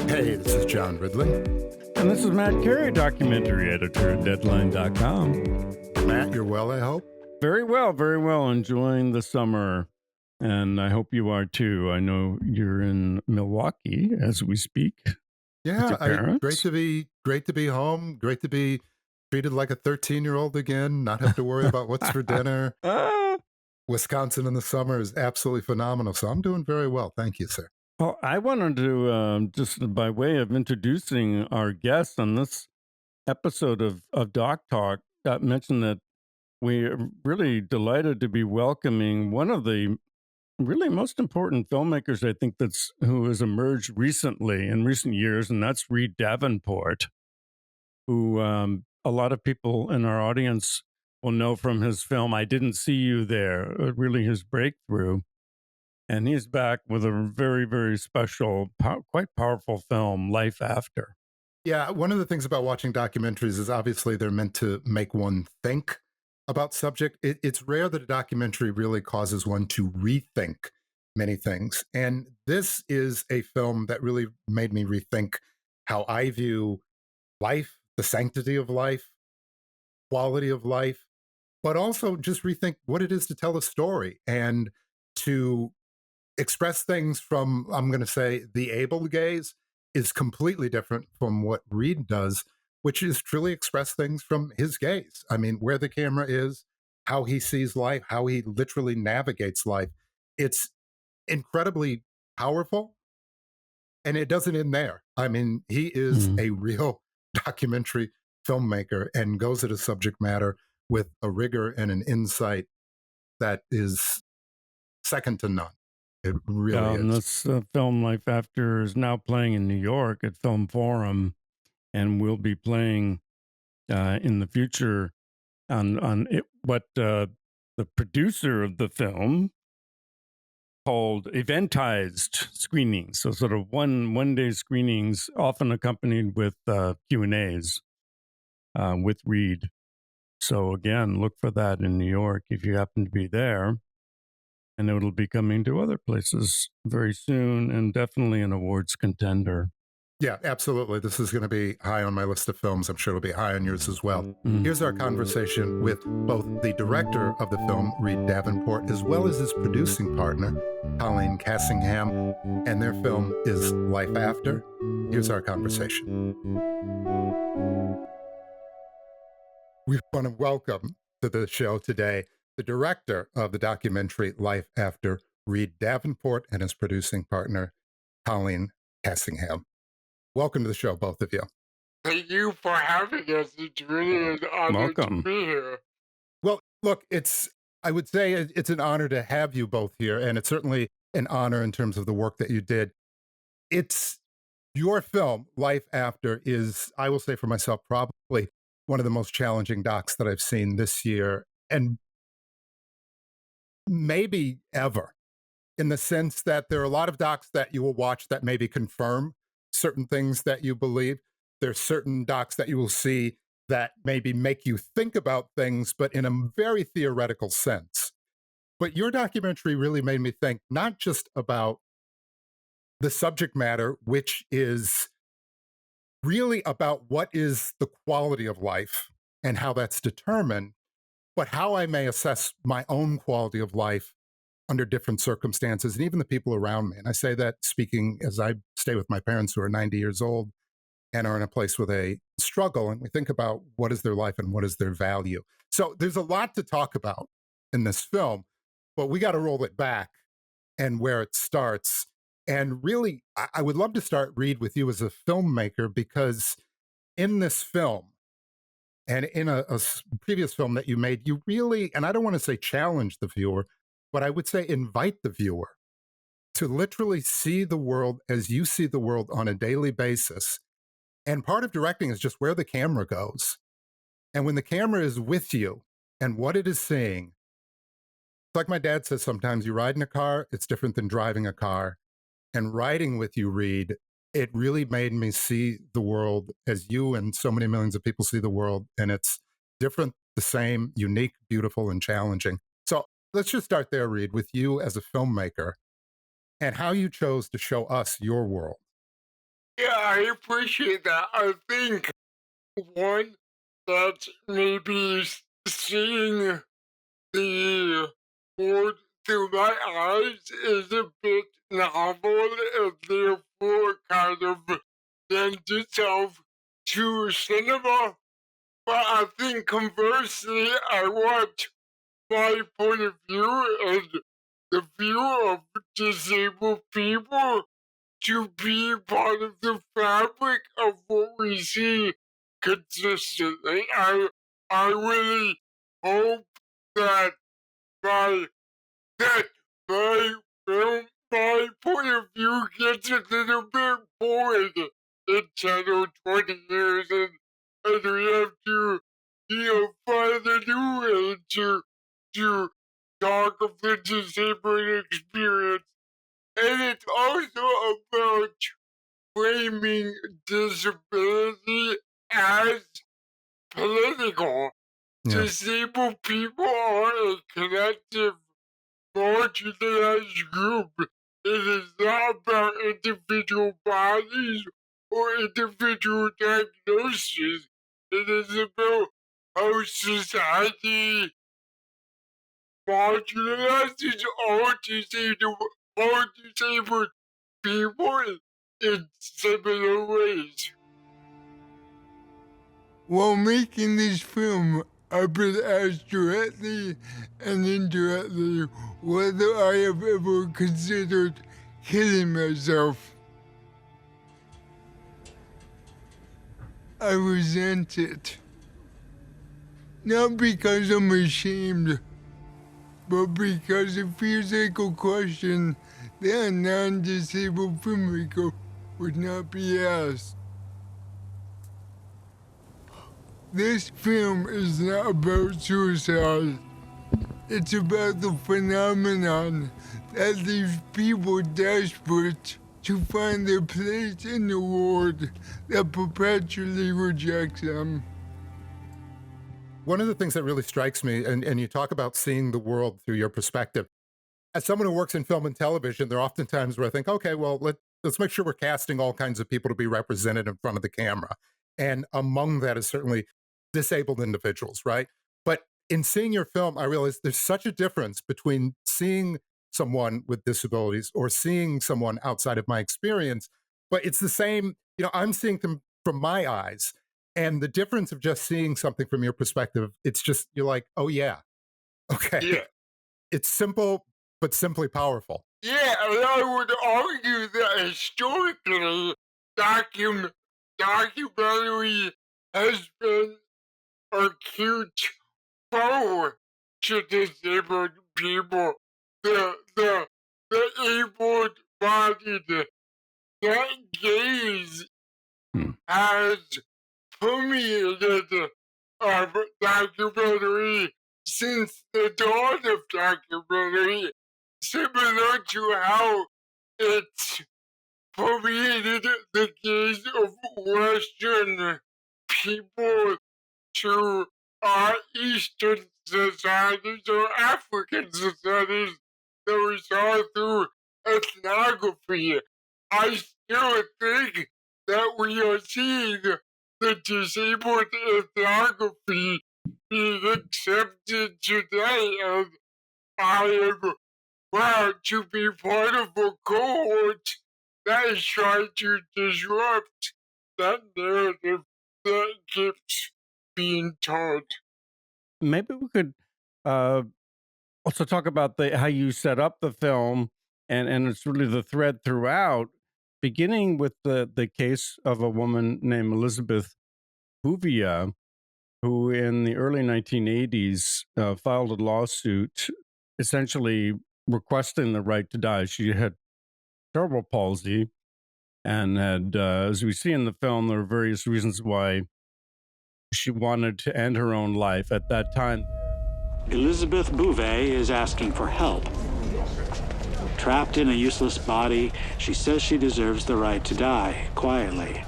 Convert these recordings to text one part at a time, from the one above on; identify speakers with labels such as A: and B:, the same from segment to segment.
A: Hey, this is John Ridley.
B: And this is Matt Carey, documentary editor at Deadline.com.
A: Matt, you're well, I hope?
B: Very well. Enjoying the summer. And I hope you are too. I know you're in Milwaukee as we speak.
A: Yeah, great to be home. Great to be treated like a 13-year-old again, not have to worry about what's for dinner. Wisconsin in the summer is absolutely phenomenal. So I'm doing very well. Thank you, sir.
B: Well, I wanted to, just by way of introducing our guest on this episode of Doc Talk, mention that we're really delighted to be welcoming one of the really most important filmmakers, I think, who has emerged recently in recent years, and that's Reid Davenport, who a lot of people in our audience will know from his film "I Didn't See You There," really his breakthrough. And he's back with a very, very special, quite powerful film, Life After.
A: Yeah, one of the things about watching documentaries is obviously they're meant to make one think about subject. It's rare that a documentary really causes one to rethink many things. And this is a film that really made me rethink how I view life, the sanctity of life, quality of life, but also just rethink what it is to tell a story and to express things from, I'm going to say, the able gaze is completely different from what Reid does, which is truly express things from his gaze. I mean, where the camera is, how he sees life, how he literally navigates life. It's incredibly powerful, and it doesn't end there. I mean, he is a real documentary filmmaker and goes at a subject matter with a rigor and an insight that is second to none. It really is.
B: This film, Life After, is now playing in New York at Film Forum, and will be playing in the future on it, what the producer of the film called eventized screenings. So sort of one day screenings, often accompanied with Q&As with Reid. So again, look for that in New York if you happen to be there. And it'll be coming to other places very soon, and definitely an awards contender.
A: Yeah, absolutely. This is going to be high on my list of films. I'm sure it'll be high on yours as well. Here's our conversation with both the director of the film, Reid Davenport, as well as his producing partner, Colleen Cassingham, and their film is Life After. Here's our conversation. We want to welcome to the show today the director of the documentary Life After, Reid Davenport, and his producing partner, Colleen Cassingham. Welcome to the show, both of you.
C: Thank you for having us. It's really an honor to be here.
A: Well, look, I would say it's an honor to have you both here, and it's certainly an honor in terms of the work that you did. It's your film, Life After, is, I will say for myself, probably one of the most challenging docs that I've seen this year, and maybe ever, in the sense that there are a lot of docs that you will watch that maybe confirm certain things that you believe. There's certain docs that you will see that maybe make you think about things, but in a very theoretical sense. But your documentary really made me think not just about the subject matter, which is really about what is the quality of life and how that's determined, but how I may assess my own quality of life under different circumstances and even the people around me. And I say that speaking as I stay with my parents who are 90 years old and are in a place with a struggle, and we think about what is their life and what is their value. So there's a lot to talk about in this film, but we got to roll it back and where it starts. And really, I would love to start, Reid, with you as a filmmaker, because in this film, and in a previous film that you made, you really, and I don't want to say challenge the viewer, but I would say invite the viewer to literally see the world as you see the world on a daily basis. And part of directing is just where the camera goes. And when the camera is with you and what it is seeing, it's like my dad says sometimes, you ride in a car, it's different than driving a car. And riding with you, Reid, it really made me see the world as you and so many millions of people see the world. And it's different, the same, unique, beautiful, and challenging. So let's just start there, Reid, with you as a filmmaker and how you chose to show us your world.
C: Yeah, I appreciate that. I think one that maybe seeing the world through my eyes is a bit novel and therefore kind of lends itself to cinema. But I think conversely, I want my point of view and the view of disabled people to be part of the fabric of what we see consistently. I really hope that my that my film, my point of view gets a little bit bored in 10 or 20 years, and we have to, find a new way to talk of the disabled experience. And it's also about framing disability as political.
A: Yeah.
C: Disabled people are a collective, marginalized group. It is not about individual bodies or individual diagnoses. It is about how society marginalizes all disabled people in similar ways. While making this film, I've been asked directly and indirectly whether I have ever considered killing myself. I resent it. Not because I'm ashamed, but because it feels like a question that a non-disabled filmmaker would not be asked. This film is not about suicide. It's about the phenomenon that leaves people desperate to find their place in the world that perpetually rejects them.
A: One of the things that really strikes me, and you talk about seeing the world through your perspective, as someone who works in film and television, there are often times where I think, okay, well, let's make sure we're casting all kinds of people to be represented in front of the camera. And among that is certainly disabled individuals, right? But in seeing your film, I realized there's such a difference between seeing someone with disabilities or seeing someone outside of my experience. But it's the same, I'm seeing them from my eyes. And the difference of just seeing something from your perspective, it's just, you're like, oh, yeah, okay.
C: Yeah.
A: It's simple, but simply powerful.
C: Yeah, and I would argue that historically, documentary has been acute foe to disabled people. The able-bodied, that gaze has permeated documentary since the dawn of documentary, similar to how it's permeated the gaze of Western people to Eastern societies or African societies that we saw through ethnography. I still think that we are seeing the disabled ethnography being accepted today, and I am proud to be part of a cohort that is trying to disrupt that narrative that keeps being told.
B: Maybe we could also talk about how you set up the film, and it's really the thread throughout, beginning with the case of a woman named Elizabeth Bouvia, who in the early 1980s filed a lawsuit essentially requesting the right to die. She had cerebral palsy and had, as we see in the film, there were various reasons why she wanted to end her own life at that time.
D: Elizabeth Bouvia is asking for help. Trapped in a useless body, she says she deserves the right to die quietly.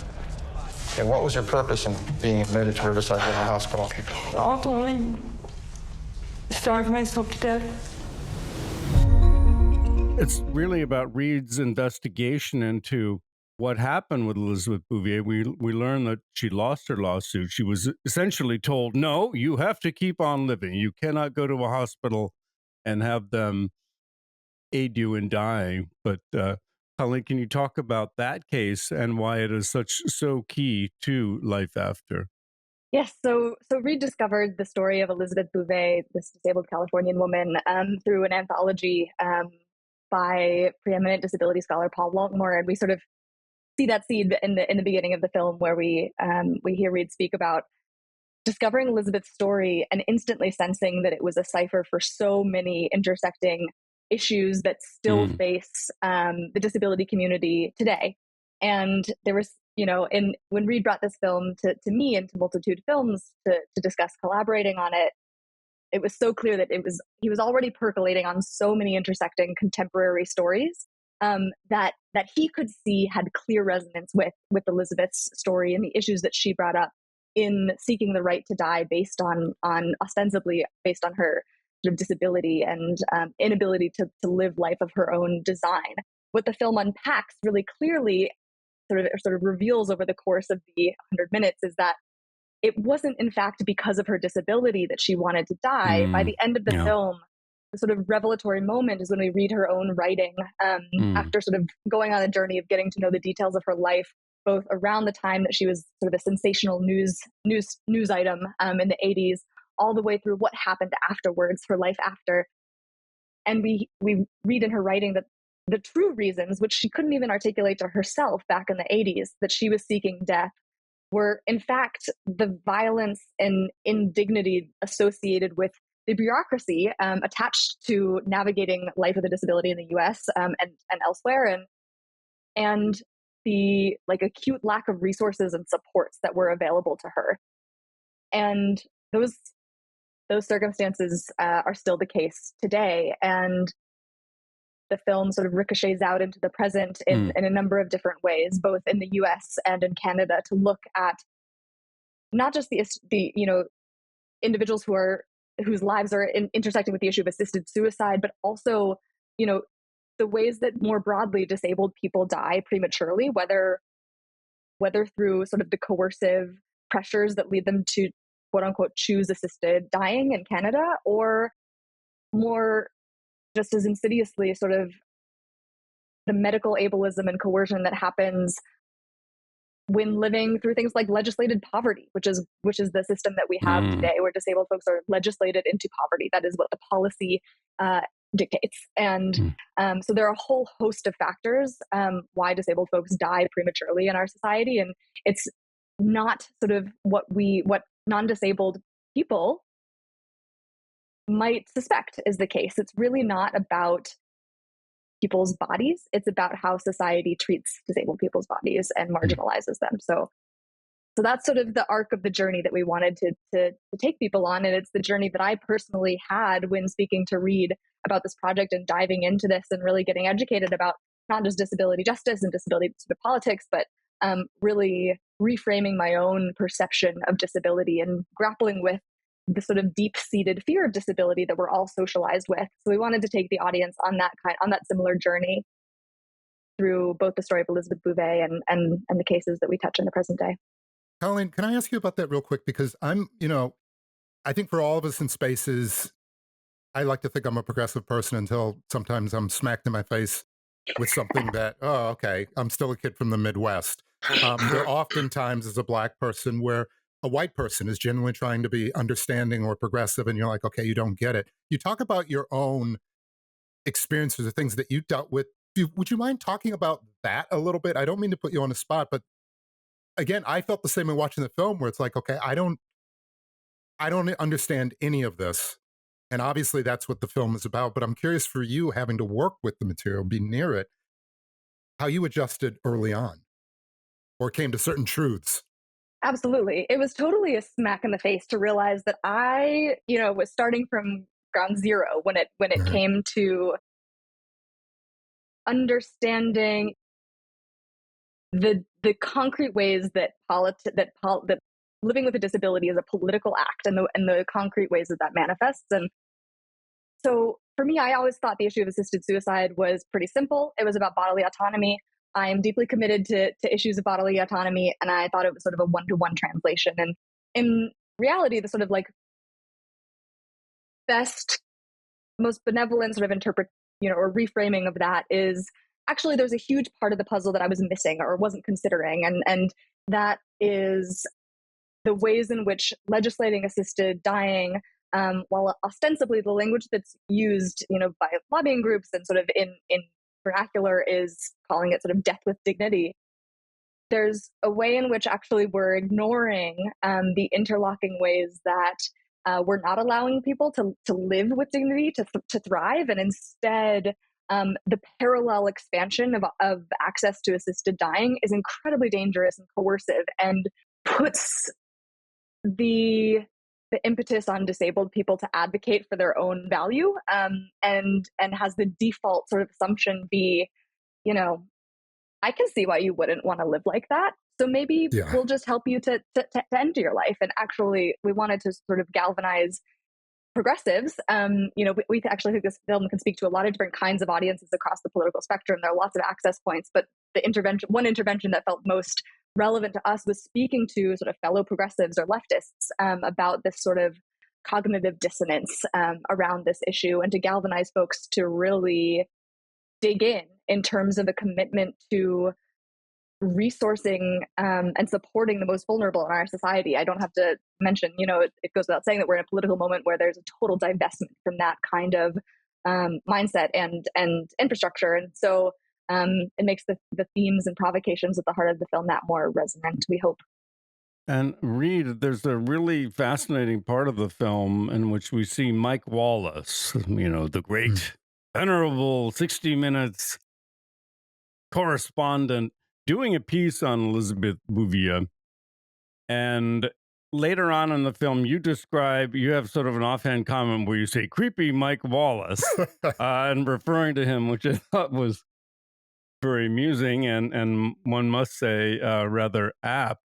E: And what was your purpose in being admitted to Riverside General Hospital?
F: Ultimately, starve myself to death.
B: It's really about Reid's investigation into what happened with Elizabeth Bouvier. We learned that she lost her lawsuit. She was essentially told, no, you have to keep on living. You cannot go to a hospital and have them aid you in dying. But Colleen, can you talk about that case and why it is so key to life after?
G: Yes, so Reid discovered the story of Elizabeth Bouvier, this disabled Californian woman, through an anthology by preeminent disability scholar Paul Waltmore, and we sort of see that seed in the beginning of the film, where we hear Reid speak about discovering Elizabeth's story and instantly sensing that it was a cipher for so many intersecting issues that still face the disability community today. And there was, when Reid brought this film to me and to Multitude Films to discuss collaborating on it, it was so clear that he was already percolating on so many intersecting contemporary stories that he could see had clear resonance with Elizabeth's story and the issues that she brought up in seeking the right to die ostensibly based on her sort of disability and inability to live life of her own design. What the film unpacks really clearly sort of reveals over the course of the 100 minutes is that it wasn't in fact because of her disability that she wanted to die. By the end of the film, the sort of revelatory moment is when we read her own writing after sort of going on a journey of getting to know the details of her life, both around the time that she was sort of a sensational news item in the 80s, all the way through what happened afterwards, her life after. And we read in her writing that the true reasons, which she couldn't even articulate to herself back in the 80s, that she was seeking death, were in fact the violence and indignity associated with the bureaucracy attached to navigating life with a disability in the US and elsewhere, and the acute lack of resources and supports that were available to her. And those circumstances are still the case today. And the film sort of ricochets out into the present in a number of different ways, both in the US and in Canada, to look at not just the individuals whose lives are intersecting with the issue of assisted suicide, but also, the ways that more broadly disabled people die prematurely, whether through sort of the coercive pressures that lead them to quote unquote choose assisted dying in Canada, or more just as insidiously sort of the medical ableism and coercion that happens when living through things like legislated poverty, which is the system that we have today, where disabled folks are legislated into poverty. That is what the policy dictates. And so there are a whole host of factors why disabled folks die prematurely in our society. And it's not sort of what non-disabled people might suspect is the case. It's really not about people's bodies. It's about how society treats disabled people's bodies and marginalizes them. So that's sort of the arc of the journey that we wanted to take people on. And it's the journey that I personally had when speaking to Reid about this project and diving into this and really getting educated about not just disability justice and disability sort of politics, but really reframing my own perception of disability and grappling with the sort of deep-seated fear of disability that we're all socialized with. So we wanted to take the audience on that similar journey through both the story of Elizabeth Bouvier and the cases that we touch in the present day.
A: Colleen, can I ask you about that real quick? Because I think for all of us in spaces, I like to think I'm a progressive person until sometimes I'm smacked in my face with something that, oh, okay, I'm still a kid from the Midwest. There are often times as a Black person where a white person is genuinely trying to be understanding or progressive, and you're like, okay, you don't get it. You talk about your own experiences or things that you dealt with. Would you mind talking about that a little bit? I don't mean to put you on the spot, but again, I felt the same way watching the film, where it's like, okay, I don't understand any of this. And obviously that's what the film is about, but I'm curious for you, having to work with the material, be near it, how you adjusted early on or came to certain truths.
G: Absolutely. It was totally a smack in the face to realize that I, was starting from ground zero when it came to understanding the concrete ways that living with a disability is a political act, and the concrete ways that manifests. And so for me, I always thought the issue of assisted suicide was pretty simple. It was about bodily autonomy. I am deeply committed to issues of bodily autonomy, and I thought it was sort of a one-to-one translation. And in reality, the sort of like best, most benevolent sort of or reframing of that is actually there's a huge part of the puzzle that I was missing or wasn't considering, and that is the ways in which legislating assisted dying, while ostensibly the language that's used, by lobbying groups and sort of in vernacular is calling it sort of death with dignity. There's a way in which actually we're ignoring the interlocking ways that we're not allowing people to live with dignity, to thrive, and instead the parallel expansion of access to assisted dying is incredibly dangerous and coercive, and puts the impetus on disabled people to advocate for their own value, and has the default sort of assumption be, I can see why you wouldn't want to live like that. So maybe we'll just help you to end your life. And actually, we wanted to sort of galvanize progressives. We actually think this film can speak to a lot of different kinds of audiences across the political spectrum. There are lots of access points, but one intervention that felt most relevant to us was speaking to sort of fellow progressives or leftists about this sort of cognitive dissonance around this issue, and to galvanize folks to really dig in terms of a commitment to resourcing and supporting the most vulnerable in our society. I don't have to mention, it goes without saying that we're in a political moment where there's a total divestment from that kind of mindset and infrastructure. And so it makes the themes and provocations at the heart of the film that more resonant, we hope.
B: And Reid, there's a really fascinating part of the film in which we see Mike Wallace, the great, venerable 60 Minutes correspondent, doing a piece on Elizabeth Bouvia. And later on in the film, you have sort of an offhand comment where you say, creepy Mike Wallace, and referring to him, which I thought was very amusing and one must say rather apt.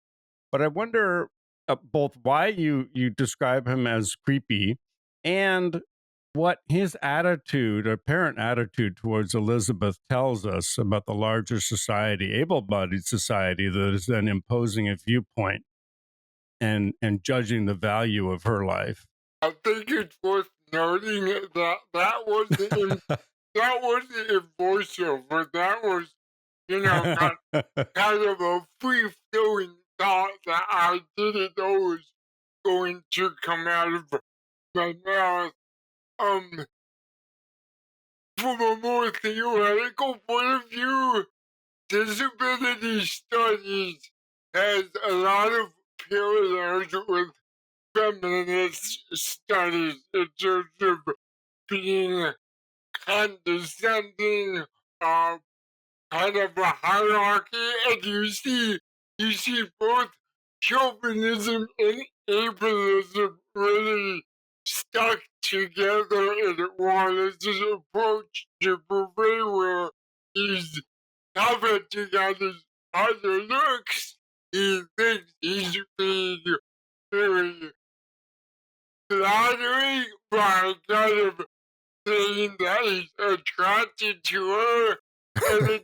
B: But I wonder both why you describe him as creepy and what his apparent attitude towards Elizabeth tells us about the larger society, able-bodied society that is then imposing a viewpoint and judging the value of her life.
C: I think it's worth noting that wasn't in voiceover. That was, kind of a free-flowing thought that I didn't know was going to come out of my mouth. From a more theoretical point of view, disability studies has a lot of parallels with feminist studies in terms of being condescending, kind of a hierarchy, and you see both chauvinism and ableism really stuck together in Wallace's approach to Bouvia, where he's commenting on his other looks. He thinks he's being very flattering by kind of saying that he's attracted to her, and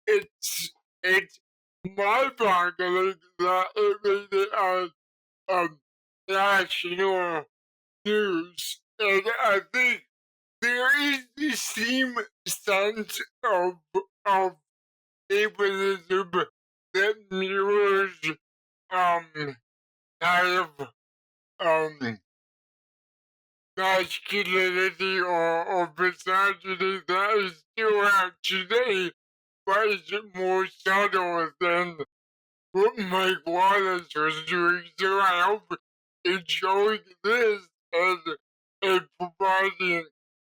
C: it's mind-boggling that it made it on national news. And I think there is the same sense of ableism that mirrors kind of masculinity or misogyny that is still out today, but is more subtle than what Mike Wallace was doing. So I hope in showing this and providing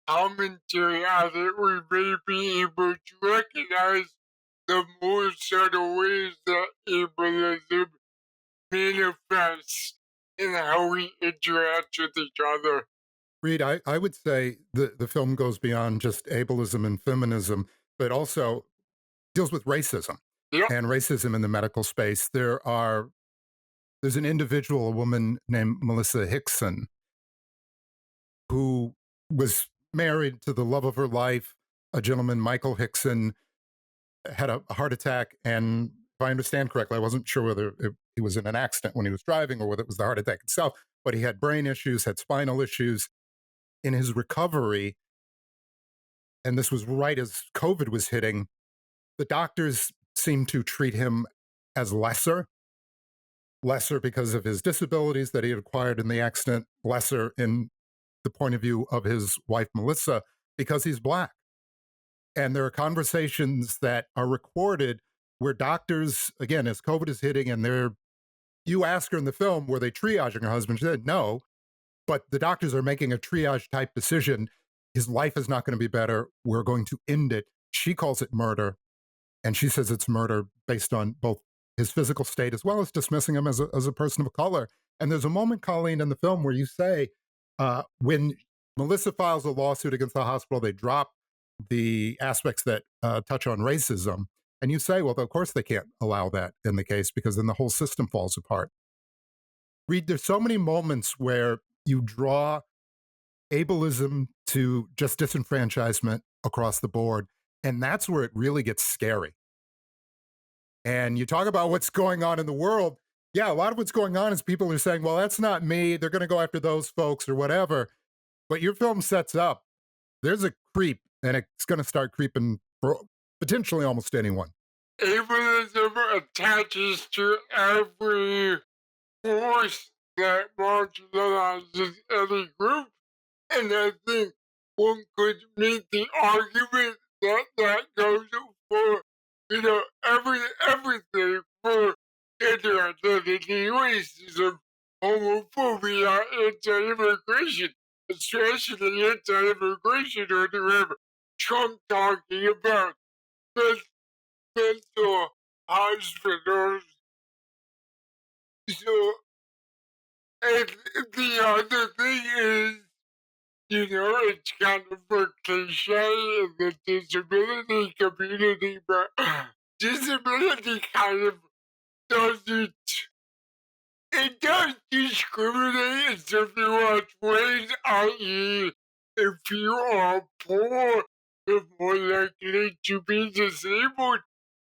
C: commentary on it, we may be able to recognize the more subtle ways that ableism manifests in how we interact with each other.
A: Reid, I would say the film goes beyond just ableism and feminism, but also deals with racism and racism in the medical space. There's an individual, a woman named Melissa Hickson, who was married to the love of her life, a gentleman, Michael Hickson, had a heart attack. And if I understand correctly, I wasn't sure whether he was in an accident when he was driving or whether it was the heart attack itself, but he had brain issues, had spinal issues. In his recovery, and this was right as COVID was hitting, the doctors seemed to treat him as lesser because of his disabilities that he had acquired in the accident, lesser in the point of view of his wife, Melissa, because he's Black. And there are conversations that are recorded where doctors, again, as COVID is hitting, and you ask her in the film, were they triaging her husband? She said no, but the doctors are making a triage type decision. His life is not going to be better. We're going to end it. She calls it murder. And she says it's murder based on both his physical state as well as dismissing him as a person of color. And there's a moment, Colleen, in the film where you say, when Melissa files a lawsuit against the hospital, they drop the aspects that touch on racism. And you say, well, of course they can't allow that in the case because then the whole system falls apart. Reid, there's so many moments where you draw ableism to just disenfranchisement across the board. And that's where it really gets scary. And you talk about what's going on in the world. Yeah, a lot of what's going on is people are saying, well, that's not me. They're going to go after those folks or whatever. But your film sets up, there's a creep, and it's going to start creeping for potentially almost anyone.
C: Ableism attaches to every force that marginalizes any group. And I think one could make the argument that that goes for, everything for gender identity, racism, homophobia, anti-immigration, especially anti-immigration when you have Trump talking about mental hospitals. So, and the other thing is, it's kind of a cliche in the disability community, but disability kind of doesn't, it does discriminate in certain ways, i.e., if you are poor, you're more likely to be disabled,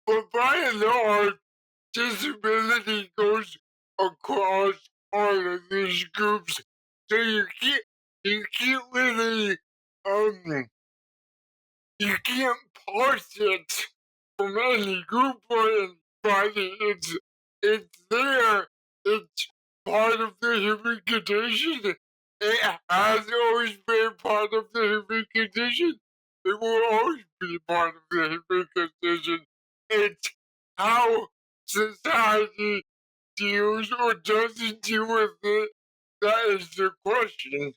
C: but by and large, disability goes across all of these groups, so you can't really, you can't parse it from any group or anybody. It's there. It's part of the human condition. It has always been part of the human condition. It will always be part of the human condition. It's how society deals or doesn't deal with it. That is the question.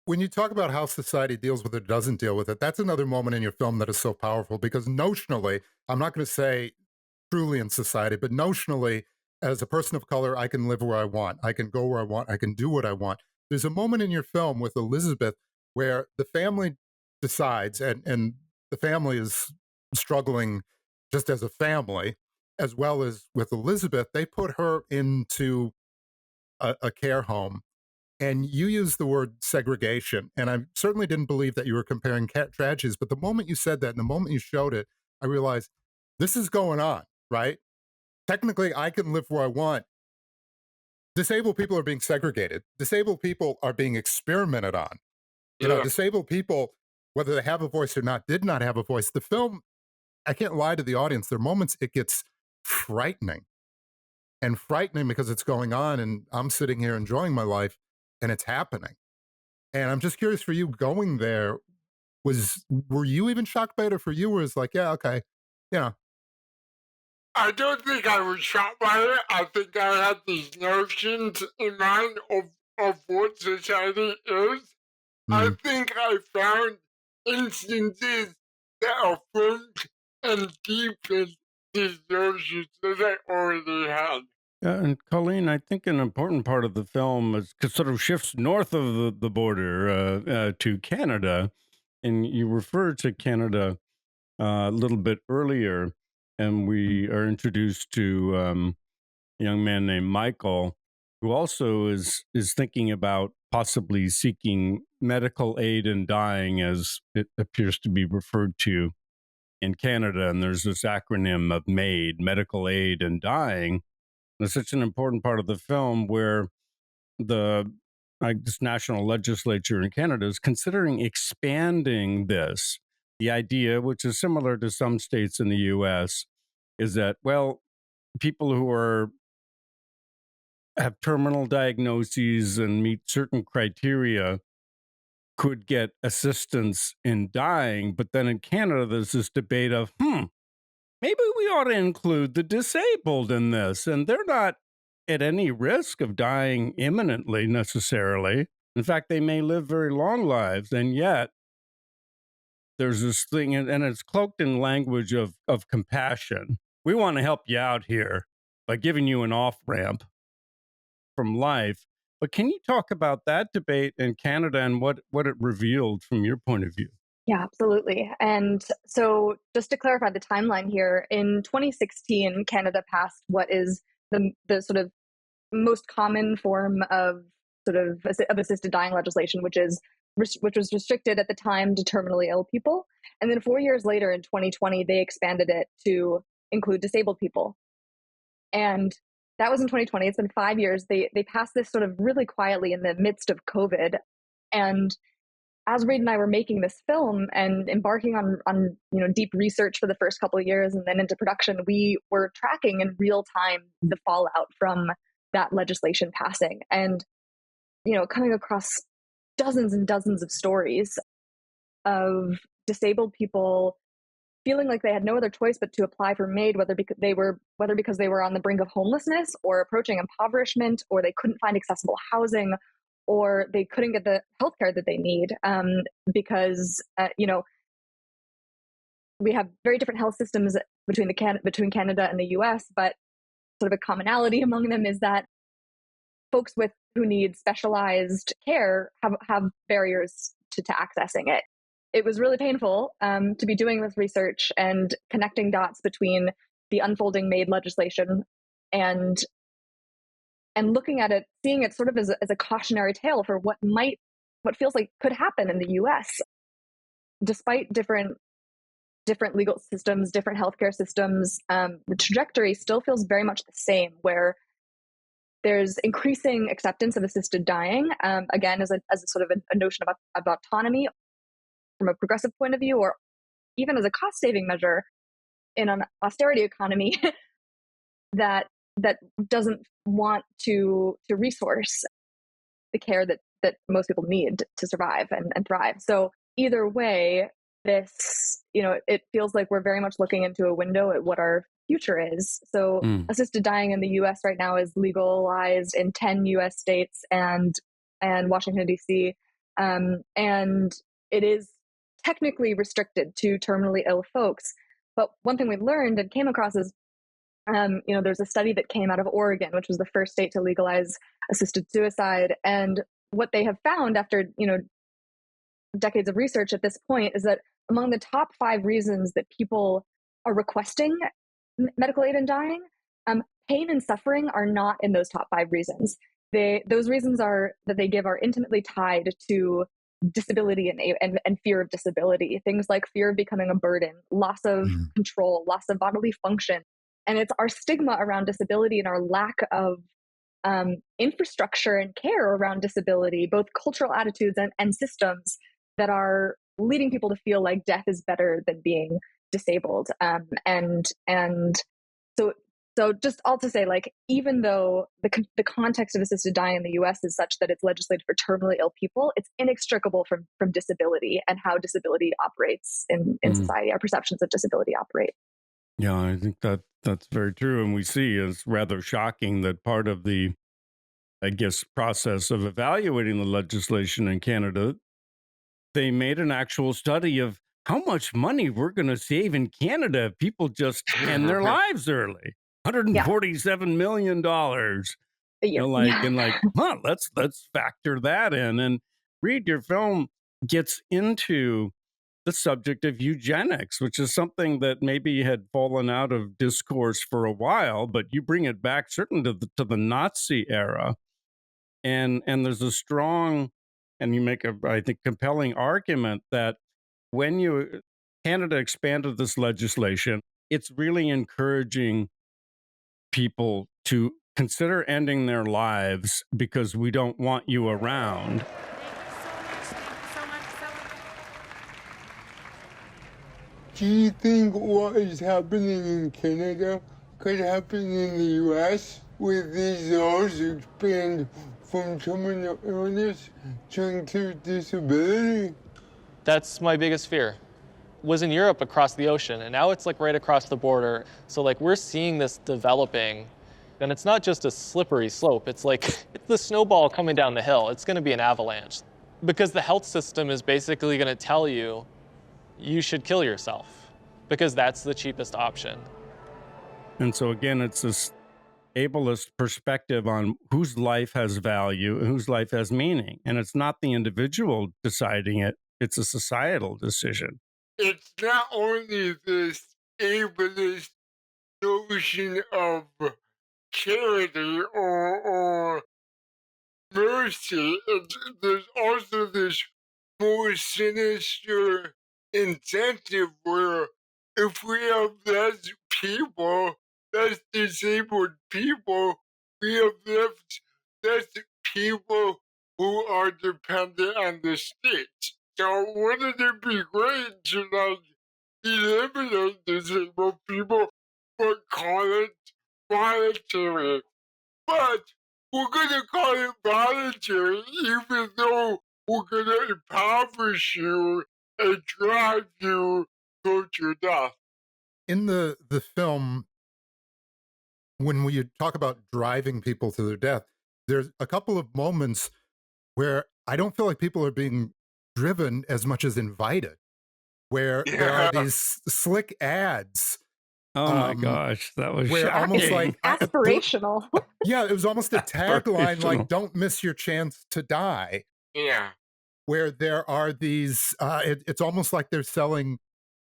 A: When you talk about how society deals with it or doesn't deal with it, that's another moment in your film that is so powerful because notionally, I'm not going to say truly in society, but notionally, as a person of color, I can live where I want. I can go where I want. I can do what I want. There's a moment in your film with Elizabeth where the family decides, and the family is struggling just as a family, as well as with Elizabeth, they put her into a care home. And you used the word segregation. And I certainly didn't believe that you were comparing tragedies. But the moment you said that and the moment you showed it, I realized this is going on, right? Technically, I can live where I want. Disabled people are being segregated. Disabled people are being experimented on. Disabled people, whether they have a voice or not, did not have a voice. The film, I can't lie to the audience. There are moments it gets frightening. And frightening because it's going on and I'm sitting here enjoying my life and it's happening. And I'm just curious for you going there, were you even shocked by it, or for you was like, yeah, okay,
C: I don't think I was shocked by it. I think I had these notions in mind of what society is. I think I found instances that affirmed and deepened these notions that I already had.
B: And Colleen, I think an important part of the film is sort of shifts north of the border to Canada. And you refer to Canada a little bit earlier, and we are introduced to a young man named Michael, who also is thinking about possibly seeking medical aid and dying, as it appears to be referred to in Canada, and there's this acronym of MAID, medical aid and dying. It's such an important part of the film where the this national legislature in Canada is considering expanding this. The idea, which is similar to some states in the US, is that, well, people who have terminal diagnoses and meet certain criteria could get assistance in dying. But then in Canada, there's this debate of, maybe we ought to include the disabled in this. And they're not at any risk of dying imminently necessarily. In fact, they may live very long lives. And yet there's this thing, and it's cloaked in language of compassion. We want to help you out here by giving you an off ramp from life. But can you talk about that debate in Canada and what it revealed from your point of view?
G: Yeah, absolutely. And so just to clarify the timeline here, in 2016, Canada passed what is the sort of most common form of assisted dying legislation, which was restricted at the time to terminally ill people. And then 4 years later, in 2020, they expanded it to include disabled people. And that was in 2020. It's been 5 years. They passed this sort of really quietly in the midst of COVID. And as Reid and I were making this film and embarking on deep research for the first couple of years and then into production, we were tracking in real time the fallout from that legislation passing, and coming across dozens and dozens of stories of disabled people feeling like they had no other choice but to apply for MAID, whether because they were on the brink of homelessness or approaching impoverishment, or they couldn't find accessible housing, or they couldn't get the healthcare that they need, because we have very different health systems between Canada and the US, but sort of a commonality among them is that folks who need specialized care have barriers to accessing it. It was really painful to be doing this research and connecting dots between the unfolding MAID legislation and looking at it, seeing it sort of as a cautionary tale for what feels like could happen in the US, despite different legal systems, different healthcare systems. The trajectory still feels very much the same, where there's increasing acceptance of assisted dying, again, as a sort of a notion of autonomy from a progressive point of view, or even as a cost-saving measure in an austerity economy that doesn't want to resource the care that most people need to survive and thrive. So either way, this, it feels like we're very much looking into a window at what our future is. So assisted dying in the US right now is legalized in 10 US states and Washington, D.C. And it is technically restricted to terminally ill folks. But one thing we learned and came across is, there's a study that came out of Oregon, which was the first state to legalize assisted suicide. And what they have found after, decades of research at this point is that among the top 5 reasons that people are requesting medical aid in dying, pain and suffering are not in those top 5 reasons. Those reasons that they give are intimately tied to disability and fear of disability. Things like fear of becoming a burden, loss of control, loss of bodily function. And it's our stigma around disability and our lack of infrastructure and care around disability, both cultural attitudes and systems, that are leading people to feel like death is better than being disabled. And so just all to say, like, even though the context of assisted dying in the US is such that it's legislated for terminally ill people, it's inextricable from disability and how disability operates in society, our perceptions of disability operate.
B: Yeah, I think that's very true. And we see it's rather shocking that part of the, I guess, process of evaluating the legislation in Canada, they made an actual study of how much money we're going to save in Canada if people just end their lives early. $147 million. Let's factor that in. And Reid, your film gets into the subject of eugenics, which is something that maybe had fallen out of discourse for a while, but you bring it back certainly to the Nazi era. And there's a strong, and you make I think, compelling argument that when you Canada expanded this legislation. It's really encouraging people to consider ending their lives because we don't want you around.
C: Do you think what is happening in Canada could happen in the US with these laws expand from terminal illness to include disability?
H: That's my biggest fear. Was in Europe across the ocean, and now it's like right across the border. So like we're seeing this developing, and it's not just a slippery slope. It's like it's the snowball coming down the hill. It's going to be an avalanche because the health system is basically going to tell you you should kill yourself because that's the cheapest option.
B: And so again, it's this ableist perspective on whose life has value and whose life has meaning. And it's not the individual deciding it, it's a societal decision.
C: It's not only this ableist notion of charity or mercy, there's also this more sinister incentive where if we have less people, less disabled people, we have less people who are dependent on the state. So wouldn't it be great to like eliminate disabled people but call it voluntary? But we're gonna call it voluntary even though we're gonna impoverish you and drive you towards your death.
A: In the film, when we talk about driving people to their death, there's a couple of moments where I don't feel like people are being driven as much as invited, where there are
C: Yeah.
A: these slick ads.
B: Oh my gosh, that was
A: where
B: shocking.
A: almost like
G: Aspirational.
A: yeah, it was almost a tagline
B: Aspirational.
A: like "Don't miss your chance to die."
C: Yeah.
A: Where there are these, it's almost like they're selling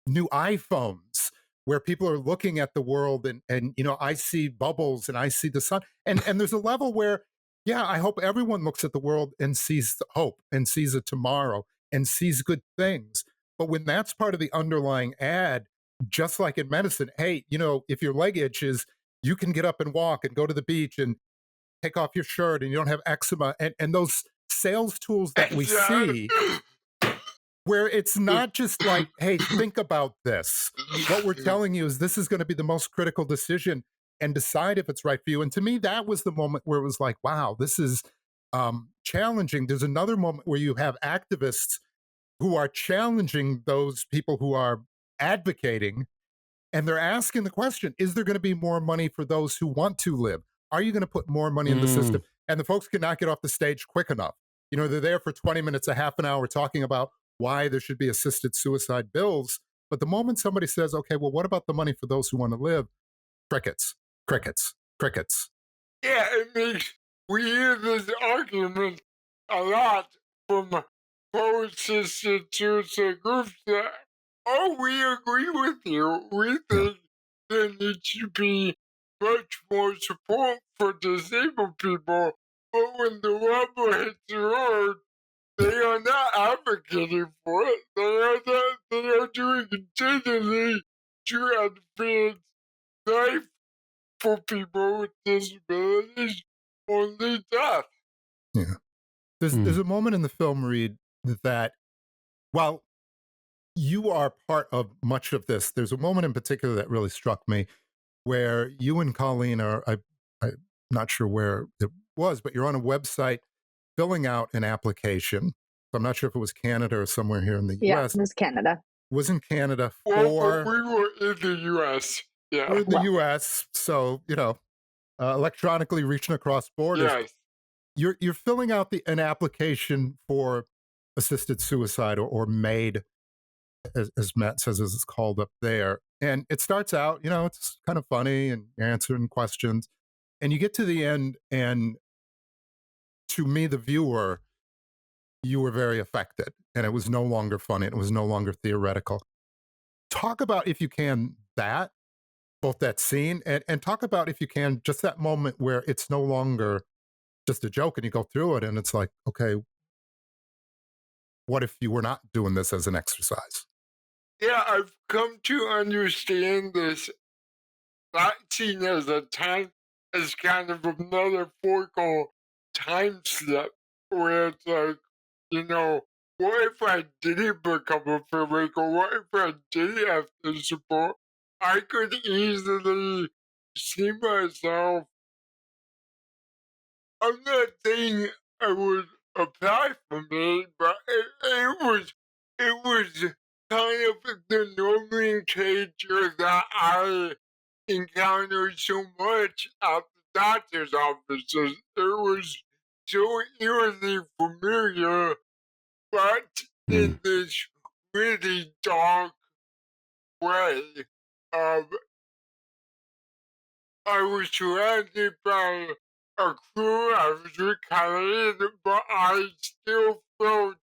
A: new iPhones, where people are looking at the world and you know, I see bubbles and I see the sun, and there's a level where, yeah, I hope everyone looks at the world and sees the hope and sees a tomorrow and sees good things. But when that's part of the underlying ad, just like in medicine, hey, you know, if your leg itches, you can get up and walk and go to the beach and take off your shirt and you don't have eczema, and those sales tools that we see, where it's not just like, hey, think about this. What we're telling you is this is going to be the most critical decision and decide if it's right for you. And to me, that was the moment where it was like, wow, this is challenging. There's another moment where you have activists who are challenging those people who are advocating, and they're asking the question, is there going to be more money for those who want to live? Are you going to put more money in the system? And the folks cannot get off the stage quick enough. You know, they're there for 20 minutes, a half an hour talking about why there should be assisted suicide bills. But the moment somebody says, okay, well, what about the money for those who want to live? Crickets, crickets, crickets.
C: Yeah, it makes we hear this argument a lot from pro-assisted suicide groups that, oh, we agree with you. We think there needs to be much more support for disabled people. But when the rubber hits the road, they are not advocating for it. They are doing continually to advance life for people with disabilities, only death.
A: Yeah. There's a moment in the film, Reid, that while you are part of much of this, there's a moment in particular that really struck me where you and Colleen are, I'm not sure where it was, but you're on a website filling out an application. So I'm not sure if it was Canada or somewhere here in the
G: Yeah,
A: US.
G: it was Canada.
A: Was in Canada
C: Well,
A: for
C: but we were in the U.S. Yeah.
A: we're in the
G: Well.
A: US, so you know, electronically reaching across borders.
C: Yes.
A: You're filling out an application for assisted suicide or MAID, as Matt says, as it's called up there. And it starts out, you know, it's kind of funny and you're answering questions. And you get to the end, and to me, the viewer, you were very affected. And it was no longer funny. It was no longer theoretical. Talk about, if you can, both that scene, and talk about, if you can, just that moment where it's no longer just a joke and you go through it and it's like, okay, what if you were not doing this as an exercise?
C: Yeah, I've come to understand this not seen as a time as kind of a metaphorical time slip where it's like, you know, what if I didn't become a filmmaker? What if I didn't have the support? I could easily see myself. I'm not saying I would apply for me, but it was kind of the nomenclature that I encountered so much at the doctor's offices. It was so eerily familiar, but
B: Mm.
C: in this really dark way. Um, I was surrounded by a crew. I was with Colleen, but I still felt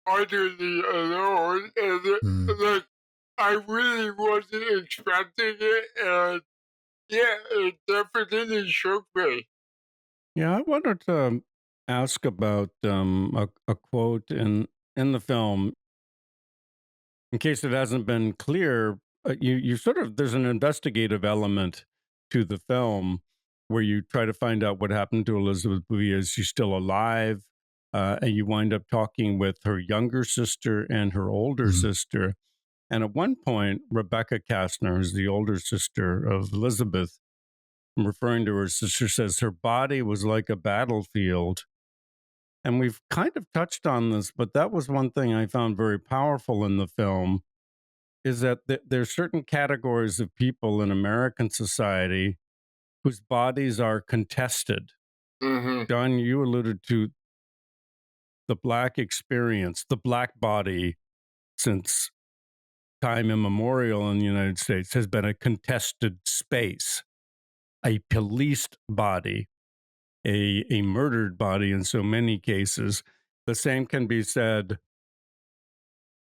C: utterly alone. And
A: Mm.
C: like, I really wasn't expecting it. And yeah, it definitely shook me.
B: Yeah, I wanted to ask about a quote in the film, in case it hasn't been clear. You sort of there's an investigative element to the film where you try to find out what happened to Elizabeth Bouvia. Is she still alive? And you wind up talking with her younger sister and her older
A: Mm.
B: sister. And at one point, Rebecca Kastner, who's the older sister of Elizabeth, referring to her sister, says her body was like a battlefield. And we've kind of touched on this, but that was one thing I found very powerful in the film is that there's certain categories of people in American society whose bodies are contested.
C: Mm-hmm.
B: John, you alluded to the Black experience, the Black body since time immemorial in the United States has been a contested space, a policed body, a murdered body in so many cases. The same can be said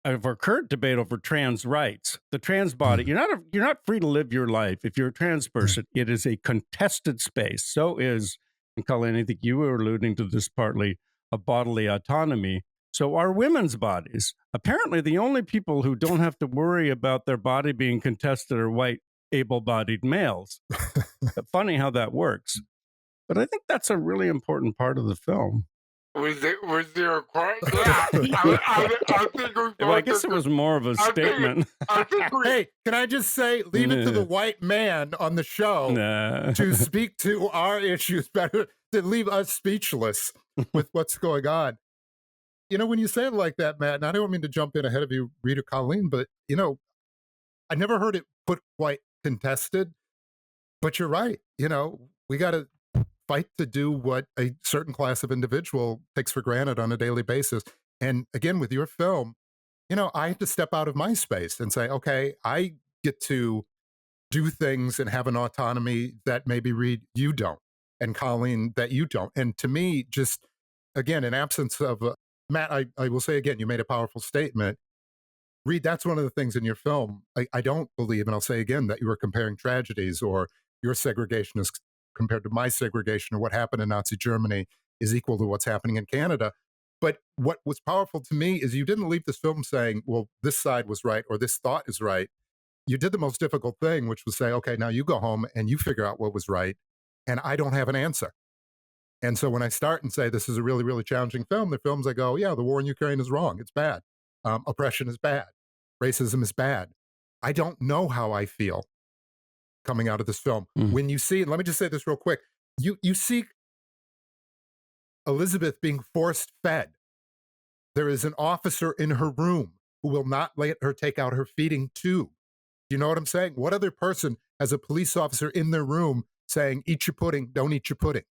B: of our current debate over trans rights. The trans body,
A: Mm.
B: you're not free to live your life. If you're a trans
A: Right.
B: person, it is a contested space. So is, and Colleen, I think you were alluding to this partly, a bodily autonomy. So are women's bodies. Apparently, the only people who don't have to worry about their body being contested are white, able-bodied males. Funny how that works. But I think that's a really important part of the film.
C: Was there a quote? Yeah, I think we
B: Well, I
C: both
B: guess it
C: agree.
B: was more of a
C: I think
B: statement.
C: I think we
A: Hey, can I just say, leave it to the white man on the show
B: Nah.
A: to speak to our issues better than leave us speechless with what's going on. You know, when you say it like that, Matt, and I don't mean to jump in ahead of you, Rita Colleen, but, you know, I never heard it put quite contested, but you're right. You know, we got to fight to do what a certain class of individual takes for granted on a daily basis. And again, with your film, you know, I had to step out of my space and say, okay, I get to do things and have an autonomy that maybe Reid, you don't, and Colleen, that you don't. And to me, just again, in absence of Matt, I will say again, you made a powerful statement. Reid, that's one of the things in your film. I don't believe, and I'll say again, that you were comparing tragedies or your segregation is compared to my segregation or what happened in Nazi Germany is equal to what's happening in Canada. But what was powerful to me is you didn't leave this film saying, well, this side was right or this thought is right. You did the most difficult thing, which was say, okay, now you go home and you figure out what was right. And I don't have an answer. And so when I start and say this is a really, really challenging film, the films I go, yeah, the war in Ukraine is wrong. It's bad. Oppression is bad. Racism is bad. I don't know how I feel coming out of this film.
B: Mm.
A: When you see, and let me just say this real quick, you see Elizabeth being forced fed. There is an officer in her room who will not let her take out her feeding tube. Do you know what I'm saying? What other person has a police officer in their room saying, eat your pudding, don't eat your pudding?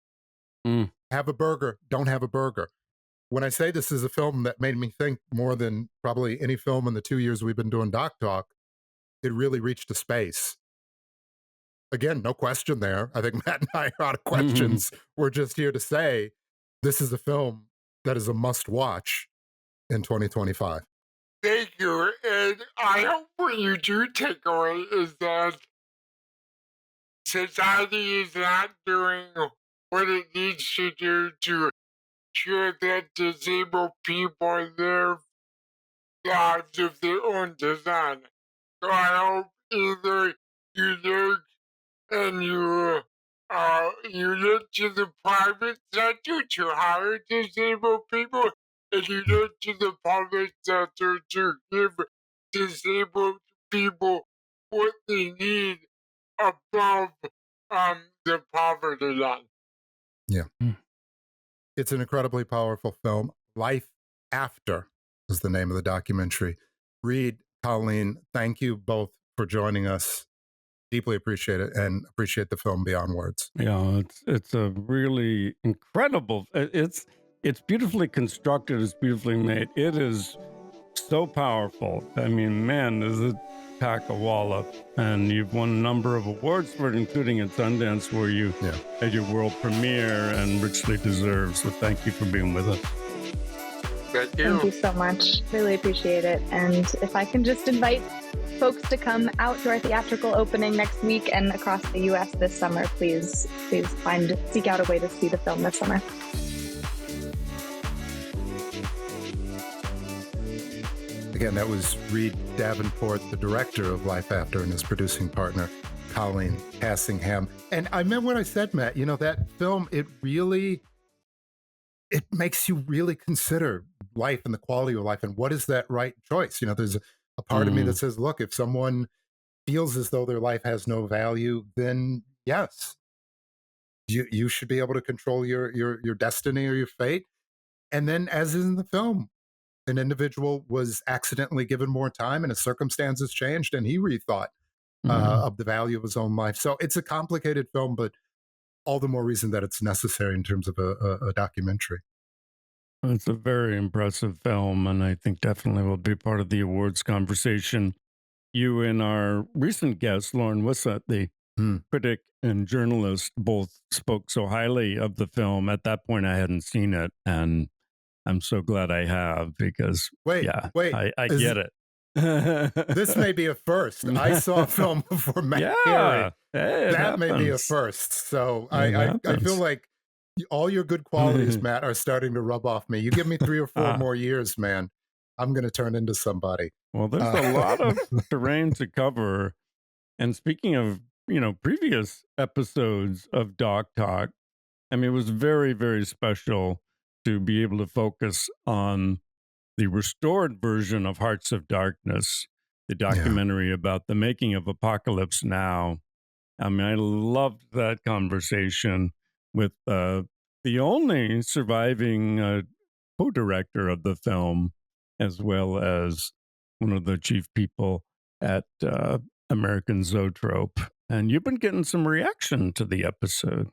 B: Mm.
A: Have a burger, don't have a burger? When I say this is a film that made me think more than probably any film in the 2 years we've been doing Doc Talk, it really reached a space. Again, no question there. I think Matt and I are out of questions. We're just here to say this is a film that is a must watch in 2025.
C: thank you, and I hope what you do take away is that society is not doing what it needs to do to ensure that disabled people live lives of their own design. So I hope either you look and you look to the private sector to hire disabled people, and you look to the public sector to give disabled people what they need above the poverty line.
A: Yeah. It's an incredibly powerful film. Life After is the name of the documentary. Reid, Colleen, thank you both for joining us. Deeply appreciate it and appreciate the film beyond words.
B: Yeah, it's a really incredible. It's beautifully constructed. It's beautifully made. It is so powerful. I mean, man, does it pack a wallop. And you've won a number of awards for it, including at Sundance, where you had your world premiere, and richly deserved. So thank you for being with us.
C: Thank
G: Thank you so much. Really appreciate it. And if I can just invite folks to come out to our theatrical opening next week and across the U.S. this summer, please seek out a way to see the film this summer.
A: Again, that was Reid Davenport, the director of Life After, and his producing partner, Colleen Cassingham. And I remember what I said, Matt, that film, it makes you really consider life and the quality of life and what is that right choice. There's a part of me that says, look, if someone feels as though their life has no value, then yes, you should be able to control your destiny or your fate. And then, as is in the film, an individual was accidentally given more time and his circumstances changed and he rethought of the value of his own life. So it's a complicated film, but all the more reason that it's necessary in terms of a documentary.
B: It's a very impressive film, and I think definitely will be part of the awards conversation. You and our recent guest, Lauren Wissett, the critic and journalist, both spoke so highly of the film. At that point, I hadn't seen it, and I'm so glad I have, because
A: I get
B: it.
A: This may be a first. I saw a film before Matt Carey. That may be a first. So I feel like all your good qualities, Matt, are starting to rub off me. You give me 3 or 4 more years, man, I'm going to turn into somebody.
B: Well, there's a lot of terrain to cover. And speaking of, previous episodes of Doc Talk, I mean, it was very, very special to be able to focus on the restored version of Hearts of Darkness, the documentary about the making of Apocalypse Now. I mean, I loved that conversation with the only surviving co-director of the film, as well as one of the chief people at American Zoetrope. And you've been getting some reaction to the episode.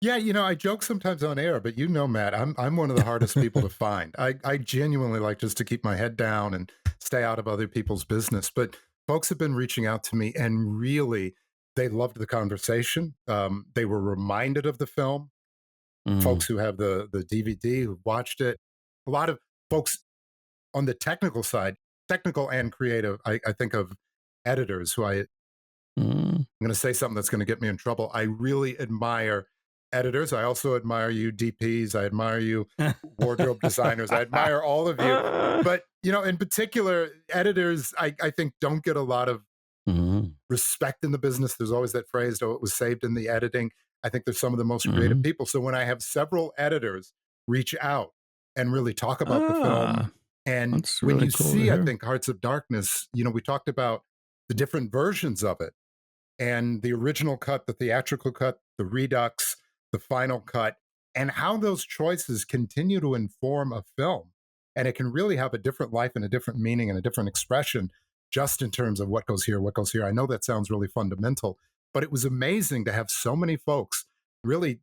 A: Yeah, I joke sometimes on air, but Matt, I'm one of the hardest people to find. I genuinely like just to keep my head down and stay out of other people's business. But folks have been reaching out to me, and really, they loved the conversation. They were reminded of the film. Folks who have the DVD, who watched it. A lot of folks on the technical side, technical and creative. I think of editors who I'm going to say something that's going to get me in trouble. I really admire editors. I also admire you, DPs. I admire you, wardrobe designers. I admire all of you. But, in particular, editors, I think, don't get a lot of respect in the business. There's always that phrase, oh, it was saved in the editing. I think they're some of the most creative people. So when I have several editors reach out and really talk about the film, and when
B: really
A: you
B: cool
A: see, I think, Hearts of Darkness, we talked about the different versions of it, and the original cut, the theatrical cut, the redux, the final cut, and how those choices continue to inform a film. And it can really have a different life and a different meaning and a different expression just in terms of what goes here, what goes here. I know that sounds really fundamental, but it was amazing to have so many folks really,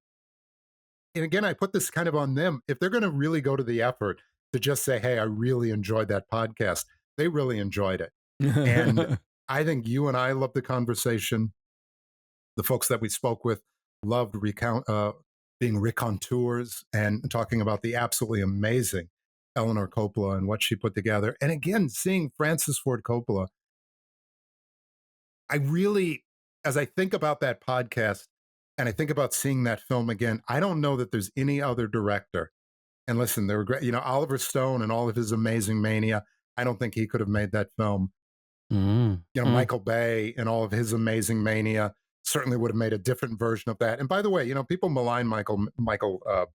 A: and again, I put this kind of on them. If they're going to really go to the effort to just say, hey, I really enjoyed that podcast, they really enjoyed it. And I think you and I loved the conversation. The folks that we spoke with loved being raconteurs and talking about the absolutely amazing Eleanor Coppola and what she put together. And again, seeing Francis Ford Coppola, I really, as I think about that podcast and I think about seeing that film again, I don't know that there's any other director. And listen, they were great. Oliver Stone and all of his amazing mania. I don't think he could have made that film.
B: Mm.
A: Michael Bay and all of his amazing mania certainly would have made a different version of that. And by the way, people malign Michael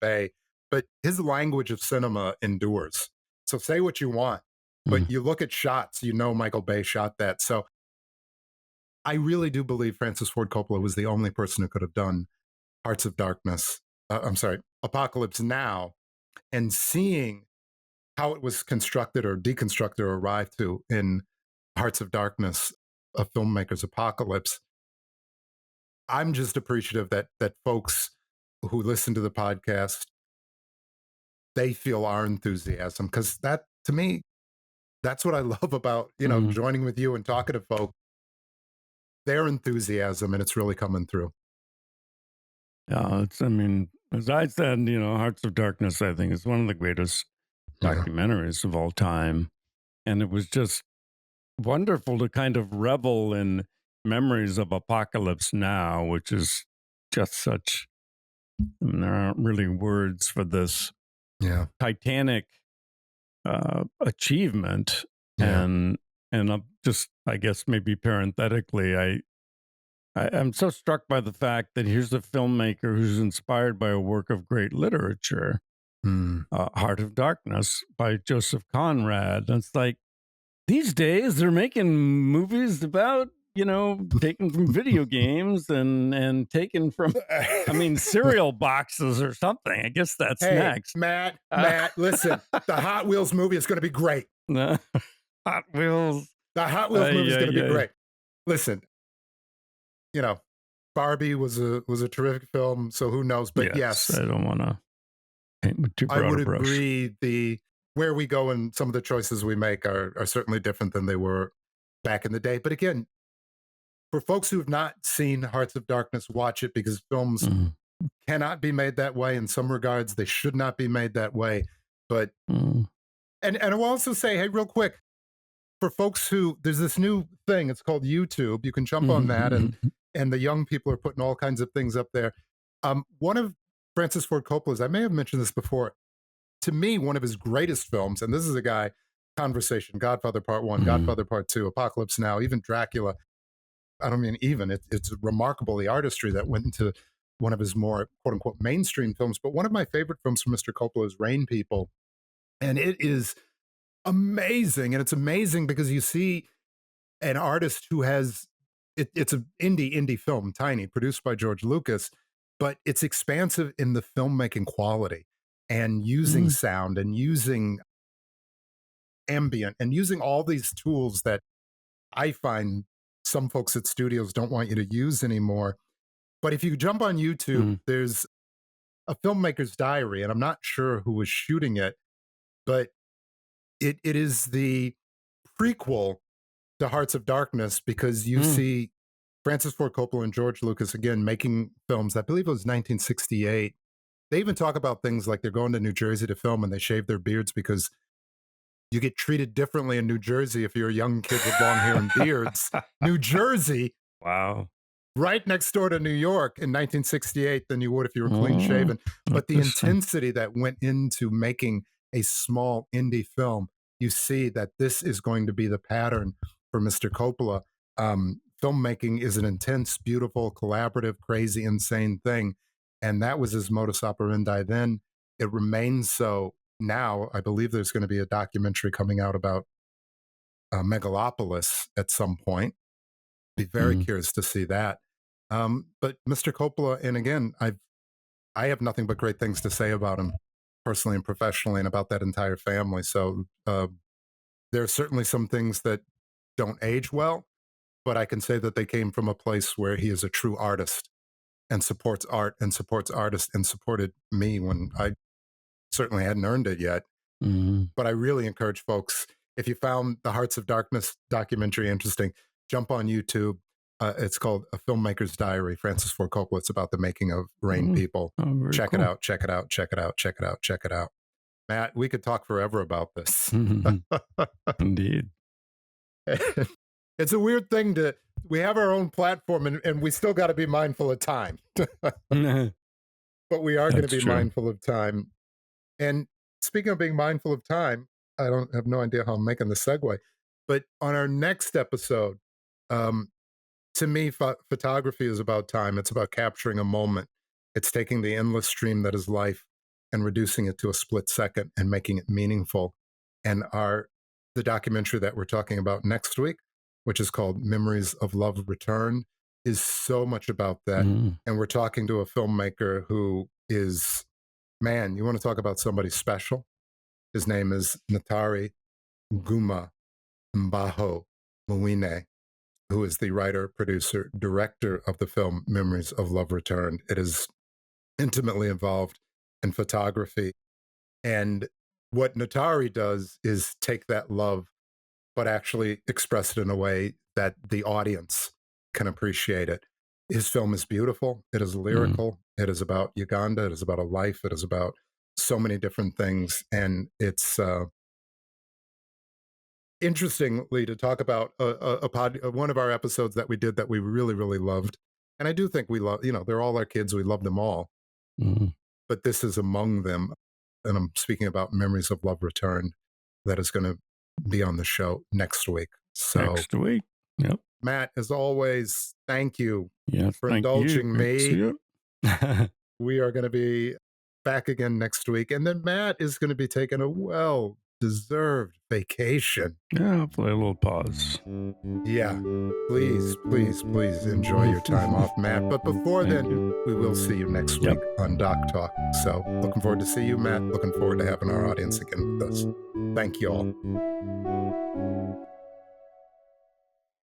A: Bay, but his language of cinema endures. So say what you want, but you look at shots, Michael Bay shot that. So I really do believe Francis Ford Coppola was the only person who could have done Hearts of Darkness. Apocalypse Now, and seeing how it was constructed or deconstructed or arrived to in Hearts of Darkness, a filmmaker's apocalypse. I'm just appreciative that folks who listen to the podcast, they feel our enthusiasm, because that, to me, that's what I love about, joining with you and talking to folks, their enthusiasm, and it's really coming through.
B: Yeah, as I said, Hearts of Darkness, I think, is one of the greatest documentaries of all time. And it was just wonderful to kind of revel in memories of Apocalypse Now, which is just such, there aren't really words for this titanic achievement. And I guess maybe parenthetically, I'm so struck by the fact that here's a filmmaker who's inspired by a work of great literature, Heart of Darkness by Joseph Conrad. And it's like, these days they're making movies about, taken from video games and taken from, cereal boxes or something. I guess that's next.
A: Matt, listen, the Hot Wheels movie is going to be great.
B: Hot Wheels.
A: The Hot Wheels movie is going to be great. Listen, Barbie was a terrific film, so who knows? But yes,
B: I don't want to paint with too broad
A: I would
B: a brush.
A: agree. Where we go and some of the choices we make are certainly different than they were back in the day. But again, for folks who have not seen Hearts of Darkness, watch it, because films cannot be made that way. In some regards, they should not be made that way. But and I will also say, hey, real quick, for folks who, there's this new thing, it's called YouTube. You can jump on that, and the young people are putting all kinds of things up there. One of Francis Ford Coppola's, I may have mentioned this before, to me, one of his greatest films, and this is a guy, Conversation, Godfather Part 1, Godfather Part 2, Apocalypse Now, even Dracula. I don't mean even, it's remarkable, the artistry that went into one of his more, quote unquote, mainstream films. But one of my favorite films from Mr. Coppola is Rain People. And it is amazing. And it's amazing because you see an artist who has, it's an indie film, tiny, produced by George Lucas, but it's expansive in the filmmaking quality and using sound and using ambient and using all these tools that I find some folks at studios don't want you to use anymore. But if you jump on YouTube, there's a filmmaker's diary, and I'm not sure who was shooting it, but it is the prequel to Hearts of Darkness, because you see Francis Ford Coppola and George Lucas, again, making films. I believe it was 1968. They even talk about things like they're going to New Jersey to film and they shave their beards because you get treated differently in New Jersey if you're a young kid with long hair and beards. New Jersey,
B: wow,
A: right next door to New York in 1968 than you would if you were clean shaven. But the intensity that went into making a small indie film, you see that this is going to be the pattern for Mr. Coppola. Filmmaking is an intense, beautiful, collaborative, crazy, insane thing. And that was his modus operandi then. It remains so now. I believe there's going to be a documentary coming out about Megalopolis at some point. Be very curious to see that. But Mr. Coppola, and again, I have nothing but great things to say about him personally and professionally, and about that entire family. So there are certainly some things that don't age well, but I can say that they came from a place where he is a true artist and supports art and supports artists, and supported me when I certainly hadn't earned it yet. But I really encourage folks, if you found the Hearts of Darkness documentary interesting, jump on YouTube. It's called A Filmmaker's Diary, Francis Ford Coppola. It's about the making of Rain People. Check it out, check it out, check it out, check it out, check it out. Matt, we could talk forever about this.
B: Indeed.
A: It's a weird thing we have our own platform, and we still got to be mindful of time. But we are going to be mindful of time. And speaking of being mindful of time, I don't have no idea how I'm making the segue. But on our next episode, to me, photography is about time. It's about capturing a moment. It's taking the endless stream that is life and reducing it to a split second and making it meaningful. And the documentary that we're talking about next week, which is called Memories of Love Returned, is so much about that.
B: Mm.
A: And we're talking to a filmmaker who is, man, you want to talk about somebody special? His name is Natari Guma Mbaho Mwine, who is the writer, producer, director of the film Memories of Love Returned. It is intimately involved in photography. And what Natari does is take that love, but actually express it in a way that the audience can appreciate it. His film is beautiful. It is lyrical. It is about Uganda. It is about a life. It is about so many different things. And it's interestingly to talk about one of our episodes that we did that we really, really loved. And I do think we love, they're all our kids. We love them all.
B: Mm.
A: But this is among them. And I'm speaking about Memories of Love Returned, that is going to be on the show next week. So
B: Next week. Yep.
A: Matt, as always, thank you for
B: thank
A: indulging
B: you.
A: me.
B: See
A: We are going to be back again next week. And then Matt is going to be taking a well-deserved vacation.
B: Yeah, hopefully a little pause.
A: Yeah. Please, please, please enjoy your time off, Matt. But before then, we will see you next week on Doc Talk. So looking forward to see you, Matt. Looking forward to having our audience again with us. Thank you all.